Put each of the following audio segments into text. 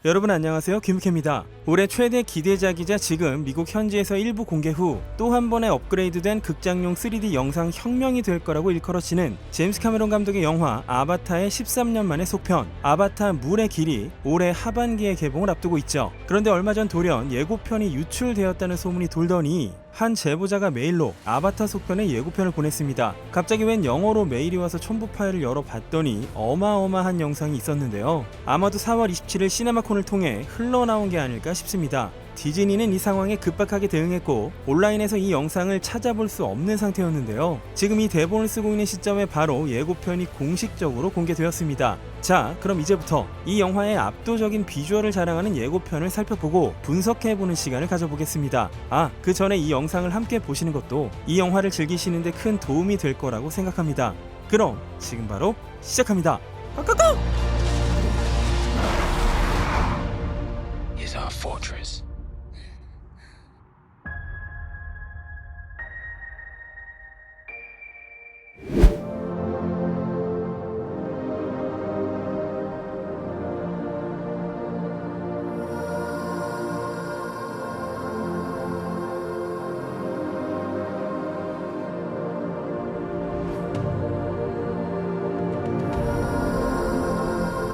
여러분 안녕하세요, 김우케입니다. 올해 최대 기대작이자 지금 미국 현지에서 일부 공개 후 또 한 번의 업그레이드된 극장용 3D 영상 혁명이 될 거라고 일컬어지는 제임스 카메론 감독의 영화 아바타의 13년 만의 속편 아바타 물의 길이 올해 하반기에 개봉을 앞두고 있죠. 그런데 얼마 전 돌연 예고편이 유출되었다는 소문이 돌더니 한 제보자가 메일로 아바타 속편의 예고편을 보냈습니다. 갑자기 웬 영어로 메일이 와서 첨부 파일을 열어봤더니 어마어마한 영상이 있었는데요. 아마도 4월 27일 시네마콘을 통해 흘러나온 게 아닐까 싶습니다. 디즈니는 이 상황에 급박하게 대응했고 온라인에서 이 영상을 찾아볼 수 없는 상태였는데요. 지금 이 대본을 쓰고 있는 시점에 바로 예고편이 공식적으로 공개되었습니다. 자, 그럼 이제부터 이 영화의 압도적인 비주얼을 자랑하는 예고편을 살펴보고 분석해보는 시간을 가져보겠습니다. 그 전에 이 영상을 함께 보시는 것도 이 영화를 즐기시는데 큰 도움이 될 거라고 생각합니다. 그럼 지금 바로 시작합니다. 고고고! Is our fortress.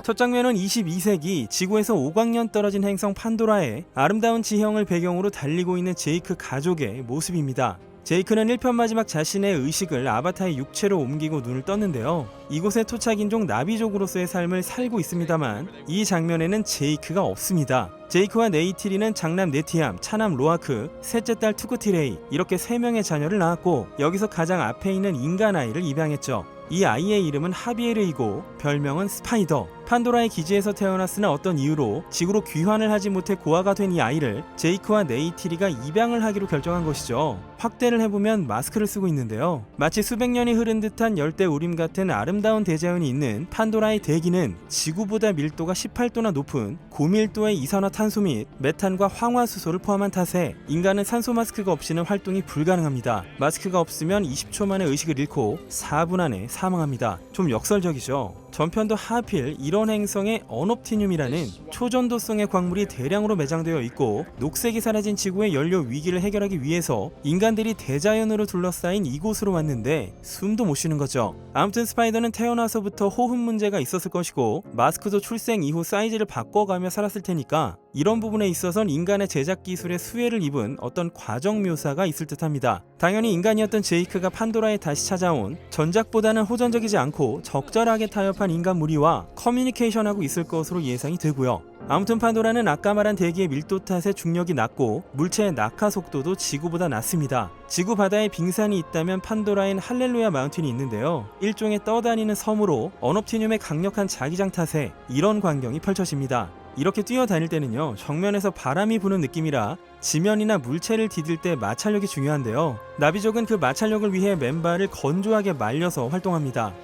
첫 장면은 22세기 지구에서 5광년 떨어진 행성 판도라의 아름다운 지형을 배경으로 달리고 있는 제이크 가족의 모습입니다. 제이크는 1편 마지막 자신의 의식을 아바타의 육체로 옮기고 눈을 떴는데요. 이곳의 토착인종 나비족으로서의 삶을 살고 있습니다만 이 장면에는 제이크가 없습니다. 제이크와 네이티리는 장남 네티암, 차남 로아크, 셋째 딸 투쿠티레이 이렇게 3명의 자녀를 낳았고 여기서 가장 앞에 있는 인간 아이를 입양했죠. 이 아이의 이름은 하비에르이고 별명은 스파이더. 판도라의 기지에서 태어났으나 어떤 이유로 지구로 귀환을 하지 못해 고아가 된 이 아이를 제이크와 네이티리가 입양을 하기로 결정한 것이죠. 확대를 해보면 마스크를 쓰고 있는데요. 마치 수백 년이 흐른 듯한 열대우림 같은 아름다운 대자연이 있는 판도라의 대기는 지구보다 밀도가 18도나 높은 고밀도의 이산화탄소 및 메탄과 황화수소를 포함한 탓에 인간은 산소 마스크가 없이는 활동이 불가능합니다. 마스크가 없으면 20초 만에 의식을 잃고 4분 안에 사망합니다. 좀 역설적이죠. 전편도 하필 이런 행성에 언옵티늄이라는 초전도성의 광물이 대량으로 매장되어 있고 녹색이 사라진 지구의 연료 위기를 해결하기 위해서 인간들이 대자연으로 둘러싸인 이곳으로 왔는데 숨도 못 쉬는 거죠. 아무튼 스파이더는 태어나서부터 호흡 문제가 있었을 것이고 마스크도 출생 이후 사이즈를 바꿔가며 살았을 테니까 이런 부분에 있어선 인간의 제작 기술에 수혜를 입은 어떤 과정 묘사가 있을 듯합니다. 당연히 인간이었던 제이크가 판도라에 다시 찾아온 전작보다는 호전적이지 않고 적절하게 타협한 인간 무리와 커뮤니케이션하고 있을 것으로 예상이 되고요. 아무튼 판도라는 아까 말한 대기의 밀도 탓에 중력이 낮고 물체의 낙하 속도도 지구보다 낮습니다. 지구 바다에 빙산이 있다면 판도라엔 할렐루야 마운틴이 있는데요. 일종의 떠다니는 섬으로 언옵티늄의 강력한 자기장 탓에 이런 광경이 펼쳐집니다. 이렇게 뛰어다닐 때는요, 정면에서 바람이 부는 느낌이라 지면이나 물체를 디딜 때 마찰력이 중요한데요. 나비족은 그 마찰력을 위해 맨발을 건조하게 말려서 활동합니다.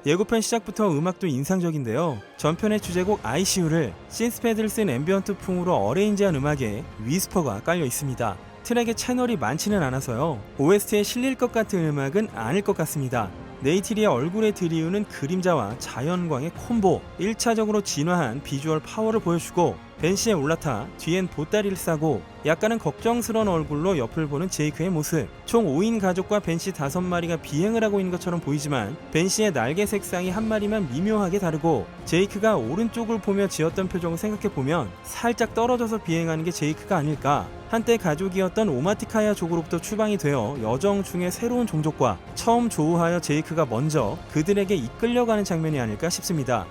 예고편 시작부터 음악도 인상적인데요. 전편의 주제곡 ICU를 신스패드를 쓴 앰비언트 풍으로 어레인지한 음악에 위스퍼가 깔려 있습니다. 트랙에 채널이 많지는 않아서요. OST에 실릴 것 같은 음악은 아닐 것 같습니다. 네이티리의 얼굴에 들이우는 그림자와 자연광의 콤보, 1차적으로 진화한 비주얼 파워를 보여주고 벤시에 올라타 뒤엔 보따리를 싸고 약간은 걱정스러운 얼굴로 옆을 보는 제이크의 모습. 총 5인 가족과 벤시 5마리가 비행을 하고 있는 것처럼 보이지만 벤시의 날개 색상이 한 마리만 미묘하게 다르고 제이크가 오른쪽을 보며 지었던 표정을 생각해보면 살짝 떨어져서 비행하는 게 제이크가 아닐까. 한때 가족이었던 오마티카야 족으로부터 추방이 되어 여정 중의 새로운 종족과 처음 조우하여 제이크가 먼저 그들에게 이끌려가는 장면이 아닐까 싶습니다.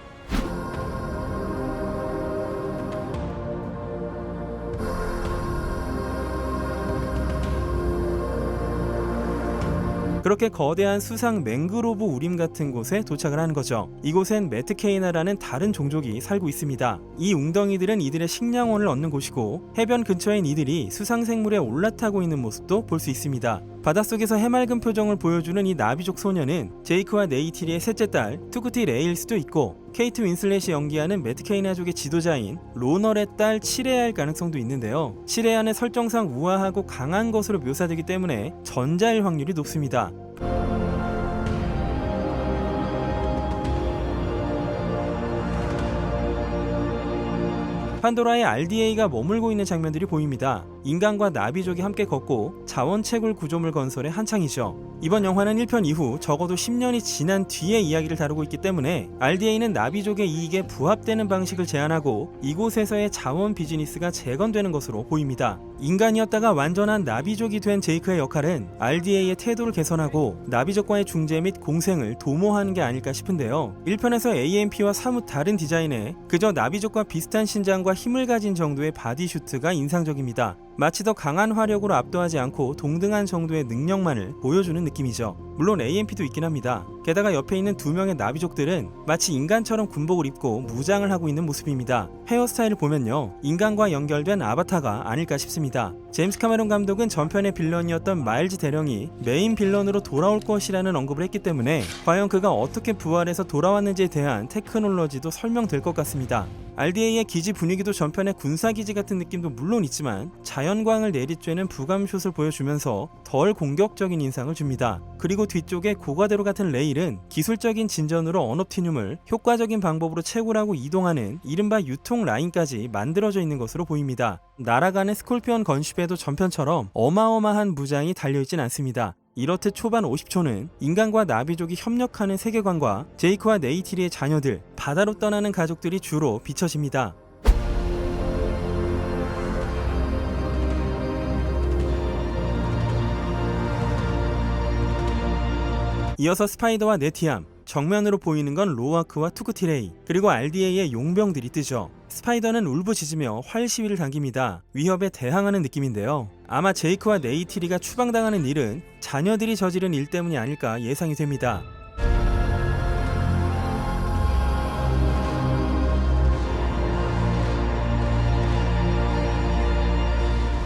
그렇게 거대한 수상 맹그로브 우림 같은 곳에 도착을 하는 거죠. 이곳엔 메트케이나라는 다른 종족이 살고 있습니다. 이 웅덩이들은 이들의 식량원을 얻는 곳이고 해변 근처엔 이들이 수상 생물에 올라타고 있는 모습도 볼 수 있습니다. 바닷속에서 해맑은 표정을 보여주는 이 나비족 소녀는 제이크와 네이티리의 셋째 딸 투쿠티 레일 수도 있고 케이트 윈슬렛이 연기하는 메트케이나족의 지도자인 로널의 딸 치레아일 가능성도 있는데요. 치레아는 설정상 우아하고 강한 것으로 묘사되기 때문에 전자일 확률이 높습니다. 판도라의 RDA가 머물고 있는 장면들이 보입니다. 인간과 나비족이 함께 걷고 자원채굴 구조물 건설에 한창이죠. 이번 영화는 1편 이후 적어도 10년이 지난 뒤의 이야기를 다루고 있기 때문에 RDA는 나비족의 이익에 부합되는 방식을 제안하고 이곳에서의 자원 비즈니스가 재건되는 것으로 보입니다. 인간이었다가 완전한 나비족이 된 제이크의 역할은 RDA의 태도를 개선하고 나비족과의 중재 및 공생을 도모하는 게 아닐까 싶은데요. 1편에서 AMP와 사뭇 다른 디자인에 그저 나비족과 비슷한 신장과 힘을 가진 정도의 바디슈트가 인상적입니다. 마치 더 강한 화력으로 압도하지 않고 동등한 정도의 능력만을 보여주는 느낌이죠. 물론 AMP도 있긴 합니다. 게다가 옆에 있는 두 명의 나비족들은 마치 인간처럼 군복을 입고 무장을 하고 있는 모습입니다. 헤어스타일을 보면요, 인간과 연결된 아바타가 아닐까 싶습니다. 제임스 카메론 감독은 전편의 빌런이었던 마일즈 대령이 메인 빌런으로 돌아올 것이라는 언급을 했기 때문에 과연 그가 어떻게 부활해서 돌아왔는지에 대한 테크놀로지도 설명될 것 같습니다. RDA의 기지 분위기도 전편의 군사기지 같은 느낌도 물론 있지만 자연광을 내리쬐는 부감숏을 보여주면서 덜 공격적인 인상을 줍니다. 그리고 뒤쪽에 고가대로 같은 레일은 기술적인 진전으로 언옵티늄을 효과적인 방법으로 채굴하고 이동하는 이른바 유통 라인까지 만들어져 있는 것으로 보입니다. 날아가는 스콜피온 건쉽에도 전편처럼 어마어마한 무장이 달려있진 않습니다. 이렇듯 초반 50초는 인간과 나비족이 협력하는 세계관과 제이크와 네이티리의 자녀들, 바다로 떠나는 가족들이 주로 비춰집니다. 이어서 스파이더와 네티암, 정면으로 보이는 건 로아크와 투쿠티레이, 그리고 RDA의 용병들이 뜨죠. 스파이더는 울부짖으며 활 시위를 당깁니다. 위협에 대항하는 느낌인데요. 아마 제이크와 네이티리가 추방당하는 일은 자녀들이 저지른 일 때문이 아닐까 예상이 됩니다.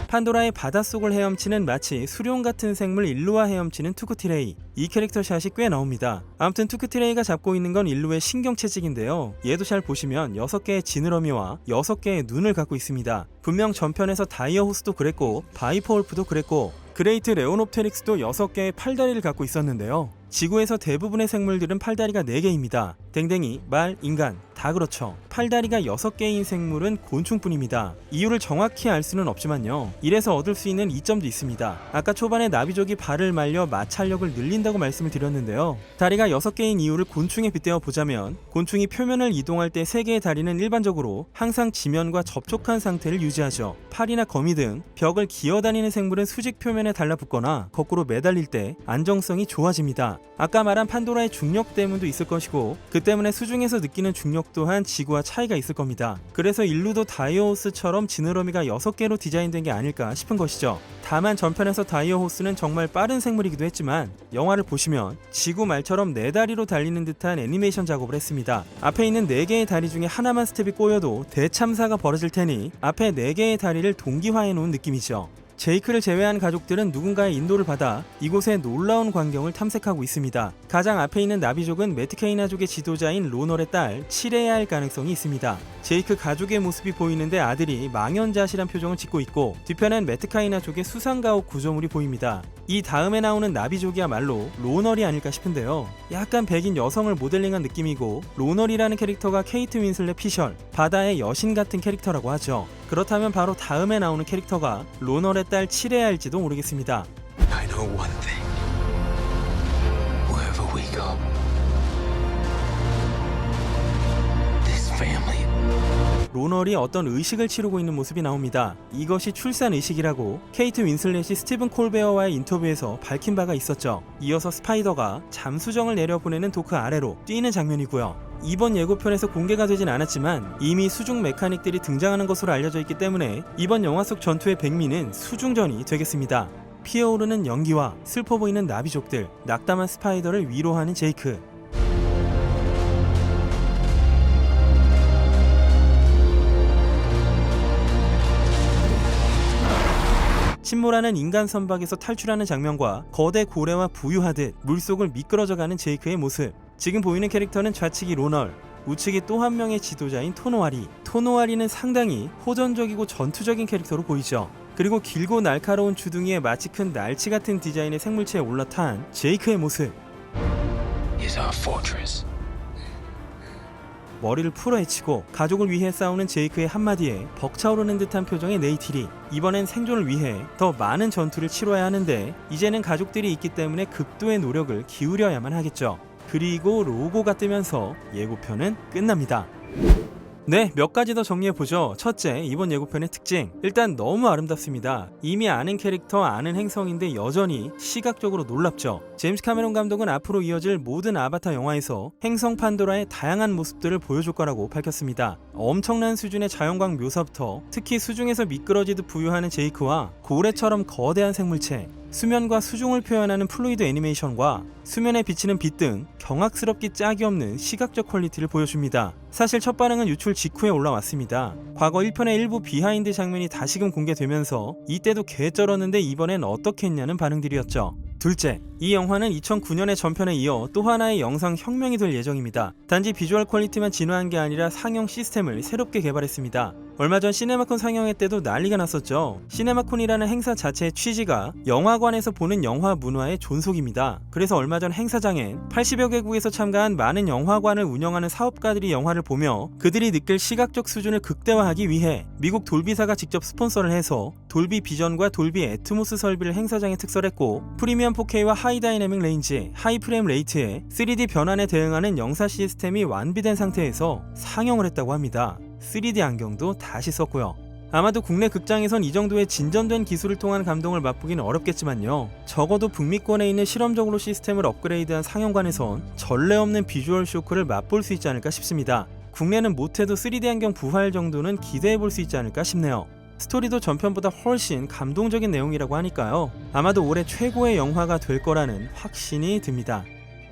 판도라의 바닷속을 헤엄치는 마치 수룡 같은 생물 일루와 헤엄치는 투쿠티레이, 이 캐릭터 샷이 꽤 나옵니다. 아무튼 투쿠티레이가 잡고 있는 건 일루의 신경채찍인데요. 얘도 잘 보시면 6개의 지느러미와 6개의 눈을 갖고 있습니다. 분명 전편에서 다이어 호스도 그랬고 바이퍼 wolf도 그랬고 그레이트 레오놉테릭스도 6개의 팔다리를 갖고 있었는데요. 지구에서 대부분의 생물들은 팔다리가 4개입니다. 댕댕이, 말, 인간 다 그렇죠. 팔다리가 6개인 생물은 곤충뿐입니다. 이유를 정확히 알 수는 없지만요, 이래서 얻을 수 있는 이점도 있습니다. 아까 초반에 나비족이 발을 말려 마찰력을 늘린다고 말씀을 드렸는데요, 다리가 6개인 이유를 곤충에 빗대어 보자면 곤충이 표면을 이동할 때 3개의 다리는 일반적으로 항상 지면과 접촉한 상태를 유지하죠. 팔이나 거미 등 벽을 기어다니는 생물은 수직 표면에 달라붙거나 거꾸로 매달릴 때 안정성이 좋아집니다. 아까 말한 판도라의 중력 때문도 있을 것이고 그 때문에 수중에서 느끼는 중력 또한 지구와 차이가 있을 겁니다. 그래서 일루도 다이어호스처럼 지느러미가 6개로 디자인된 게 아닐까 싶은 것이죠. 다만 전편에서 다이어호스는 정말 빠른 생물이기도 했지만 영화를 보시면 지구 말처럼 4다리로 달리는 듯한 애니메이션 작업을 했습니다. 앞에 있는 4개의 다리 중에 하나만 스텝이 꼬여도 대참사가 벌어질 테니 앞에 4개의 다리를 동기화해 놓은 느낌이죠. 제이크를 제외한 가족들은 누군가의 인도를 받아 이곳의 놀라운 광경을 탐색하고 있습니다. 가장 앞에 있는 나비족은 메트케이나족의 지도자인 로널의 딸 치레야일 가능성이 있습니다. 제이크 가족의 모습이 보이는데 아들이 망연자실한 표정을 짓고 있고 뒤편엔 메트카이나족의 수상가옥 구조물이 보입니다. 이 다음에 나오는 나비족이야말로 로널이 아닐까 싶은데요. 약간 백인 여성을 모델링한 느낌이고 로널이라는 캐릭터가 케이트 윈슬렛 피셜, 바다의 여신 같은 캐릭터라고 하죠. 그렇다면 바로 다음에 나오는 캐릭터가 로널의 딸 치레야일지도 모르겠습니다. I know one thing. Wherever we go, this family. 로널이 어떤 의식을 치르고 있는 모습이 나옵니다. 이것이 출산 의식이라고 케이트 윈슬렛이 스티븐 콜베어와의 인터뷰에서 밝힌 바가 있었죠. 이어서 스파이더가 잠수정을 내려보내는 도크 아래로 뛰는 장면이고요. 이번 예고편에서 공개가 되진 않았지만 이미 수중 메카닉들이 등장하는 것으로 알려져 있기 때문에 이번 영화 속 전투의 백미는 수중전이 되겠습니다. 피어오르는 연기와 슬퍼 보이는 나비족들, 낙담한 스파이더를 위로하는 제이크. 침몰하는 인간 선박에서 탈출하는 장면과 거대 고래와 부유하듯 물속을 미끄러져가는 제이크의 모습. 지금 보이는 캐릭터는 좌측이 로널, 우측이 또 한 명의 지도자인 토노아리. 토노아리는 상당히 호전적이고 전투적인 캐릭터로 보이죠. 그리고 길고 날카로운 주둥이에 마치 큰 날치 같은 디자인의 생물체에 올라탄 제이크의 모습. Is our fortress. 머리를 풀어헤치고 가족을 위해 싸우는 제이크의 한마디에 벅차오르는 듯한 표정의 네이티리. 이번엔 생존을 위해 더 많은 전투를 치러야 하는데 이제는 가족들이 있기 때문에 극도의 노력을 기울여야만 하겠죠. 그리고 로고가 뜨면서 예고편은 끝납니다. 네, 몇 가지 더 정리해보죠. 첫째, 이번 예고편의 특징. 일단 너무 아름답습니다. 이미 아는 캐릭터, 아는 행성인데 여전히 시각적으로 놀랍죠. 제임스 카메론 감독은 앞으로 이어질 모든 아바타 영화에서 행성 판도라의 다양한 모습들을 보여줄 거라고 밝혔습니다. 엄청난 수준의 자연광 묘사부터 특히 수중에서 미끄러지듯 부유하는 제이크와 고래처럼 거대한 생물체, 수면과 수중을 표현하는 플루이드 애니메이션과 수면에 비치는 빛 등 경악스럽기 짝이 없는 시각적 퀄리티를 보여줍니다. 사실 첫 반응은 유출 직후에 올라왔습니다. 과거 1편의 일부 비하인드 장면이 다시금 공개되면서 이때도 개쩔었는데 이번엔 어떻게 했냐는 반응들이었죠. 둘째, 이 영화는 2009년의 전편에 이어 또 하나의 영상 혁명이 될 예정입니다. 단지 비주얼 퀄리티만 진화한 게 아니라 상영 시스템을 새롭게 개발했습니다. 얼마 전 시네마콘 상영회 때도 난리가 났었죠. 시네마콘이라는 행사 자체의 취지가 영화관에서 보는 영화 문화의 존속입니다. 그래서 얼마 전 행사장엔 80여 개국에서 참가한 많은 영화관을 운영하는 사업가들이 영화를 보며 그들이 느낄 시각적 수준을 극대화하기 위해 미국 돌비사가 직접 스폰서를 해서 돌비 비전과 돌비 애트모스 설비를 행사장에 특설했고 프리미엄 4K와 하이 다이내믹 레인지, 하이 프레임 레이트의 3D 변환에 대응하는 영사 시스템이 완비된 상태에서 상영을 했다고 합니다. 3D 안경도 다시 썼고요. 아마도 국내 극장에선 이 정도의 진전된 기술을 통한 감동을 맛보기는 어렵겠지만요. 적어도 북미권에 있는 실험적으로 시스템을 업그레이드한 상영관에선 전례 없는 비주얼 쇼크를 맛볼 수 있지 않을까 싶습니다. 국내는 못해도 3D 안경 부활 정도는 기대해볼 수 있지 않을까 싶네요. 스토리도 전편보다 훨씬 감동적인 내용이라고 하니까요. 아마도 올해 최고의 영화가 될 거라는 확신이 듭니다.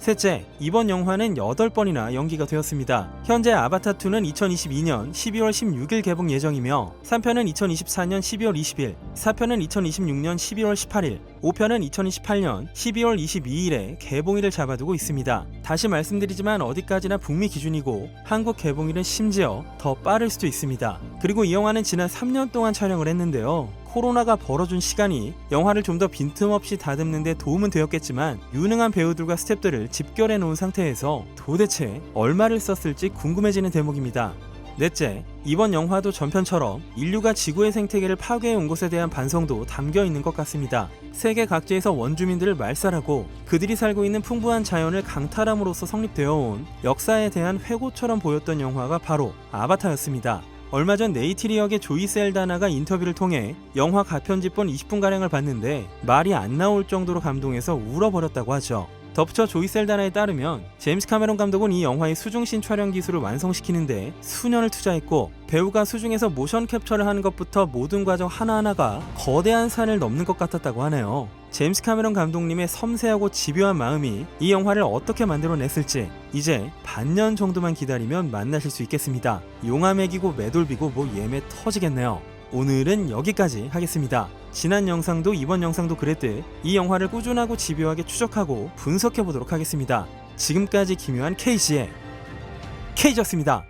셋째, 이번 영화는 8번이나 연기가 되었습니다. 현재 아바타2는 2022년 12월 16일 개봉 예정이며 3편은 2024년 12월 20일, 4편은 2026년 12월 18일, 5편은 2028년 12월 22일에 개봉일을 잡아두고 있습니다. 다시 말씀드리지만 어디까지나 북미 기준이고 한국 개봉일은 심지어 더 빠를 수도 있습니다. 그리고 이 영화는 지난 3년 동안 촬영을 했는데요. 코로나가 벌어준 시간이 영화를 좀 더 빈틈없이 다듬는 데 도움은 되었겠지만 유능한 배우들과 스태프들을 집결해 놓은 상태에서 도대체 얼마를 썼을지 궁금해지는 대목입니다. 넷째, 이번 영화도 전편처럼 인류가 지구의 생태계를 파괴해 온 것에 대한 반성도 담겨 있는 것 같습니다. 세계 각지에서 원주민들을 말살하고 그들이 살고 있는 풍부한 자연을 강탈함으로써 성립되어 온 역사에 대한 회고처럼 보였던 영화가 바로 아바타였습니다. 얼마 전 네이티리 역의 조이 셀다나가 인터뷰를 통해 영화 가편집본 20분가량을 봤는데 말이 안 나올 정도로 감동해서 울어버렸다고 하죠. 덧붙여 조이 셀다나에 따르면 제임스 카메론 감독은 이 영화의 수중신 촬영 기술을 완성시키는데 수년을 투자했고 배우가 수중에서 모션 캡처를 하는 것부터 모든 과정 하나하나가 거대한 산을 넘는 것 같았다고 하네요. 제임스 카메론 감독님의 섬세하고 집요한 마음이 이 영화를 어떻게 만들어냈을지 이제 반년 정도만 기다리면 만나실 수 있겠습니다. 용암액이고 매돌비고 뭐 예매 터지겠네요. 오늘은 여기까지 하겠습니다. 지난 영상도 이번 영상도 그랬듯 이 영화를 꾸준하고 집요하게 추적하고 분석해보도록 하겠습니다. 지금까지 기묘한 K씨의 K였습니다.